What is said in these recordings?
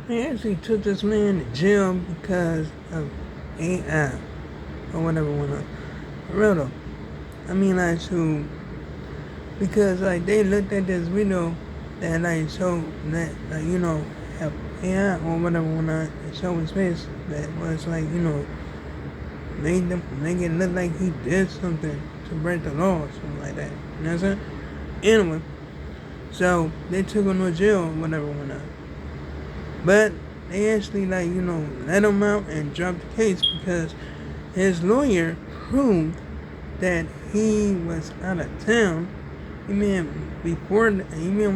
They actually took this man to jail because of AI or whatever went on. For real though. I mean, like, so, because, like, they looked at this video that, like, showed that, like, have AI or whatever went on and show his face that was, like, make it look like he did something to break the law or something like that. You know what I'm saying? Anyway, so they took him to jail or whatever went on. But they actually, like, let him out and dropped the case because his lawyer proved that he was out of town even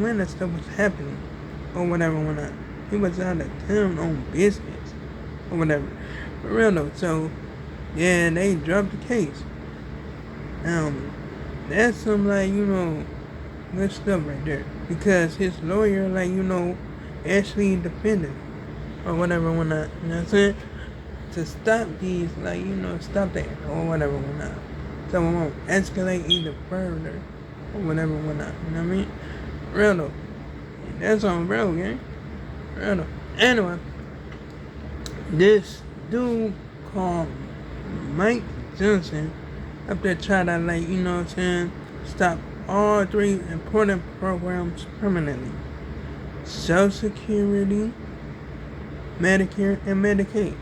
when that stuff was happening or whatever went on. He was out of town on business or whatever. For real though. So yeah, they dropped the case. That's some, like, good stuff right there. Because his lawyer, like, actually defended him or whatever when not. You know what I'm saying? To stop these, like, stop that or whatever when not. So it won't escalate either further or whatever when not. You know what I mean? Real though. That's on real, gang. Real though. Anyway, this dude called Mike Johnson up there trying to, like, what I'm saying, stop all three important programs permanently. Social Security, Medicare, and Medicaid.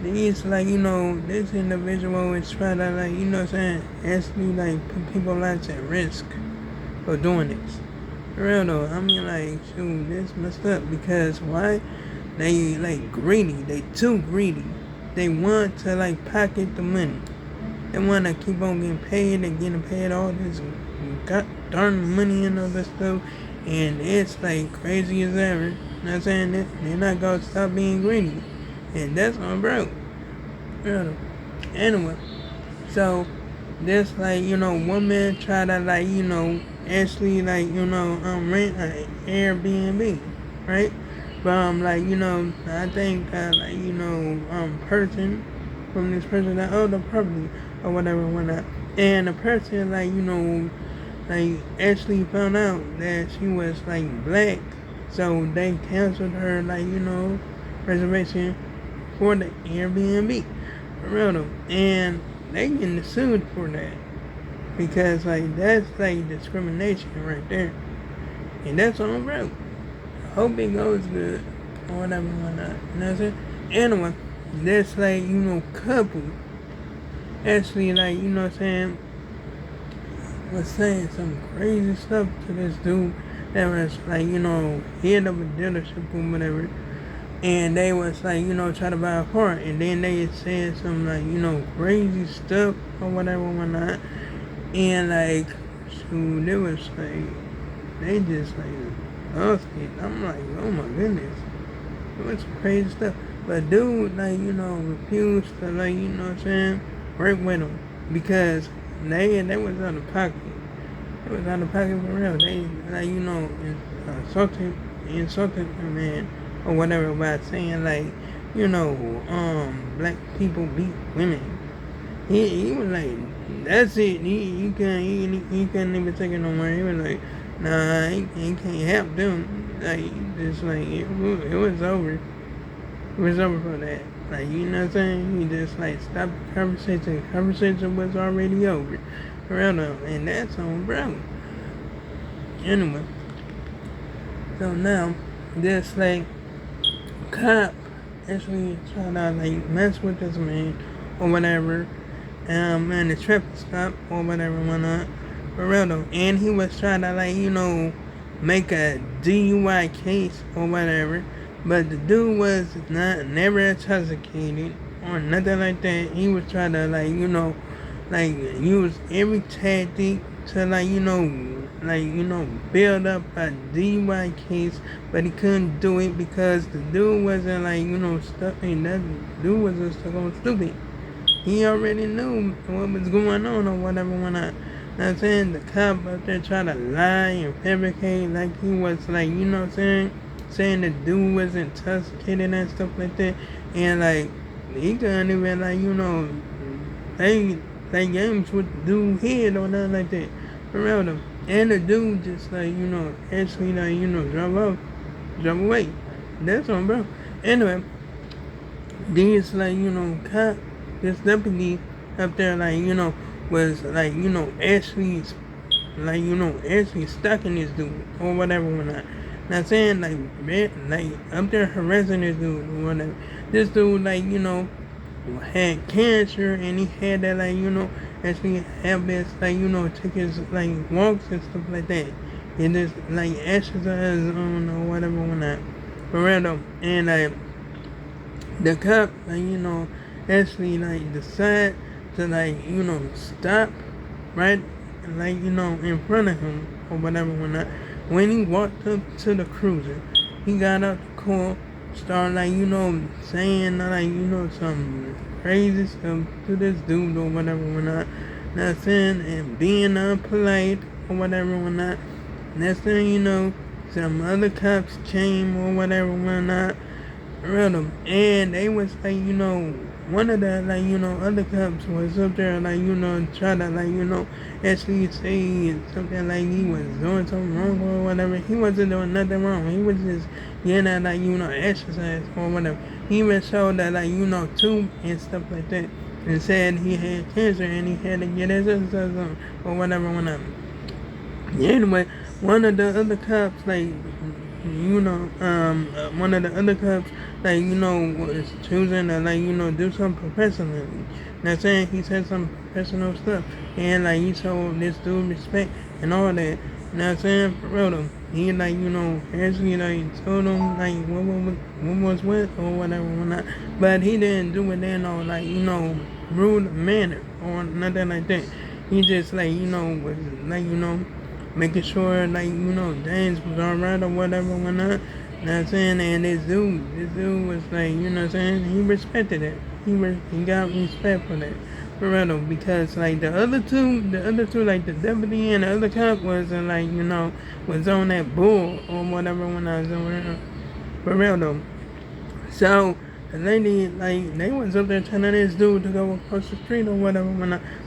These, like, this individual is trying to, like, what I'm saying, actually, like, put people's lives at risk for doing this. For real though, I mean, like, shoot, this messed up because why? They, like, greedy. They too greedy. They want to, like, pocket the money. They want to keep on getting paid and getting paid all this darn money and all this stuff. And it's, like, crazy as ever. You know what I'm saying? They're not going to stop being greedy. And that's on broke. Anyway, so this, like, woman try to, like, actually, like, rent an Airbnb, right? From, like, I think like, person from this person that owned the property or whatever whatnot. And the person, like, like, actually found out that she was, like, black. So they canceled her, like, reservation for the Airbnb. For real though. And they getting sued for that. Because, like, that's, like, discrimination right there. And that's on bro. Hope it goes good. Or whatever, whatnot. You know what I'm saying? Anyway, this, like, couple actually, like, what I'm saying, was saying some crazy stuff to this dude that was, like, head of a dealership or whatever. And they was, like, trying to buy a car. And then they said some, like, crazy stuff or whatever, whatnot. And, like, shoot, it was, like, they just, like, lost it. I'm like, oh my goodness. It was some crazy stuff. But dude, like, refused to, like, what I'm saying, work with him. Because they was out of pocket. It was out of pocket for real. They, like, insulted the man or whatever by saying, like, black people beat women. He was like, that's it. He couldn't even take it no more. He was like, nah, he can't help them. Like, just like it was over. It was over for that. Like, you know what I'm saying? He just, like, stopped the conversation. The conversation was already over. For real though. And that's on bro. Anyway. So now, this, like, cop actually trying to, like, mess with this man or whatever. And the traffic stop or whatever whatnot. For real though. And he was trying to, like, make a DUI case or whatever. But the dude was never intoxicated or nothing like that. He was trying to, like, like, use every tactic to, like, build up a DUI case, but he couldn't do it because the dude wasn't, like, stuck. And that dude wasn't stuck on stupid. He already knew what was going on or whatever when I. I'm saying, the cop up there trying to lie and fabricate like he was, like, what I'm saying the dude was intoxicated and stuff like that. And, like, he couldn't even, like, play games with the dude head or nothing like that. For real though. And the dude just, like, actually, like, drove away. That's on, bro. Anyway, these like cop, this deputy up there was actually actually stalking this dude or whatever when I. Not saying up there harassing this dude or whatever. This dude had cancer and he had that actually have this take his walks and stuff like that. And just exercise on or whatever when I. For real though. And the cop actually decide to stop right in front of him or whatever when I. When he walked up to the cruiser, he got out the car, started saying some crazy stuff to this dude or whatever when I. Not saying and being unpolite or whatever when I. Next thing you know, some other cops came or whatever when I read them, and they was one of the other cops was up there try to actually say something he was doing something wrong or whatever. He wasn't doing nothing wrong. He was just getting at exercise or whatever. He even showed that tube and stuff like that, and said he had cancer and he had to get his exercise on or whatever whenever. Anyway, one of the other cops one of the other cops, was choosing to, do some professionally. Not saying he said some professional stuff, and he showed this dude respect and all that. Not saying for real though. He actually told him what was what or whatever whatnot. But he didn't do it in no rude manner or nothing like that. He just was making sure James was alright or whatever whatnot. You know what I'm saying? And this dude was you know what I'm saying? He respected it. He got respect for that. For real, because the other two, the deputy and the other cop was was on that bull or whatever when I was over there. For real though. So the lady, they was up there telling this dude to go across the street or whatever.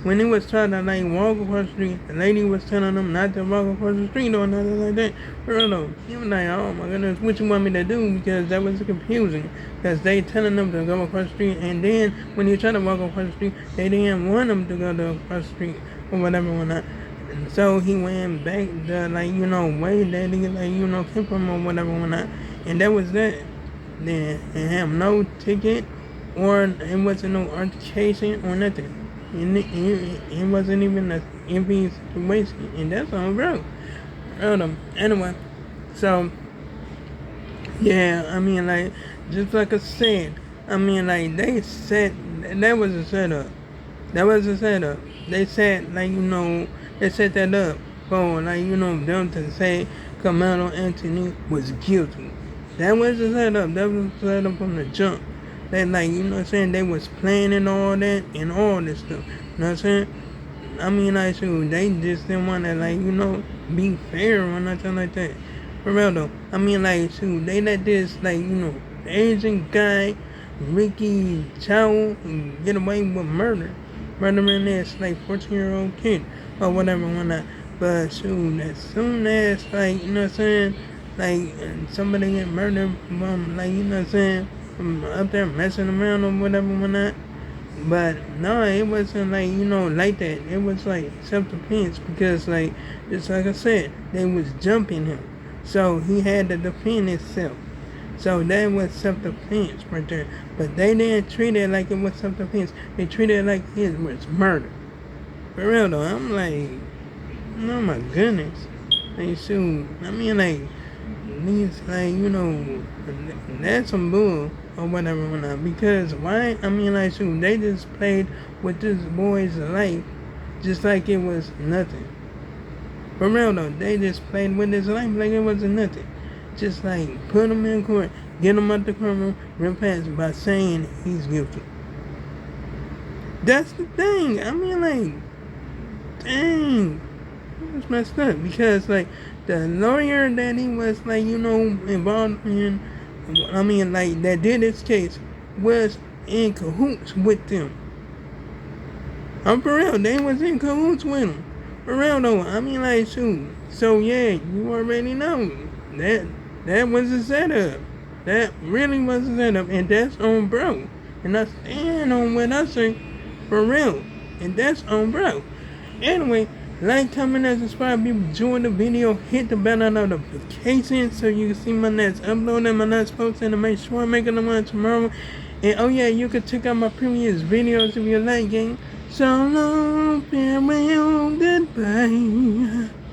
When he was trying to walk across the street, the lady was telling him not to walk across the street or nothing like that. For real though, he was oh my goodness, what you want me to do? Because that was confusing. Because they telling them to go across the street, and then when he tried to walk across the street, they didn't want him to go across the street or whatever whatnot. So he went back the way that he came from or whatever whatnot, and that was that. Then and have no ticket or it wasn't no altercation or nothing. And it wasn't even an empty situation, and that's on bro. Anyway, so yeah, I mean just like I said, I mean they said that was a setup. That was a setup. They said they set that up for them to say Carmelo Anthony was guilty. That was the setup. That was the setup from the jump. They you know what I'm saying, they was planning all that and all this stuff. You know what I'm saying? I mean shoot, they just didn't want to be fair or nothing like that. For real though. I mean shoot, they let this Asian guy, Ricky Chow, get away with murdering this 14-year-old kid or whatever whatnot. But shoot, as soon as you know what I'm saying, somebody get murdered from you know what I'm saying, from up there messing around or whatever whatnot. But no, it wasn't like that. It was self-defense because just like I said, they was jumping him. So he had to defend himself. So that was self-defense right there. But they didn't treat it like it was self-defense. They treated it like it was murder. For real though, I'm oh my goodness. Shoot, I mean these that's some bull or whatever whatnot. Because why? I mean shoot, they just played with this boy's life just like it was nothing. For real though, they just played with his life like it wasn't nothing. Just put him in court, get him out the courtroom real fast by saying he's guilty. That's the thing. I mean dang, it's messed up because the lawyer that he was involved in, I mean that did this case was in cahoots with them. I'm for real, they was in cahoots with him. For real though, I mean shoot. So yeah, you already know that was a setup. That really was a setup, and that's on bro. And I stand on what I say for real. And that's on bro. Anyway, like, comment, and subscribe. If you enjoyed the video, hit the bell notification so you can see my next upload and my next post, and to make sure I make another one tomorrow. And oh yeah, you can check out my previous videos if you like it. So long, farewell, goodbye.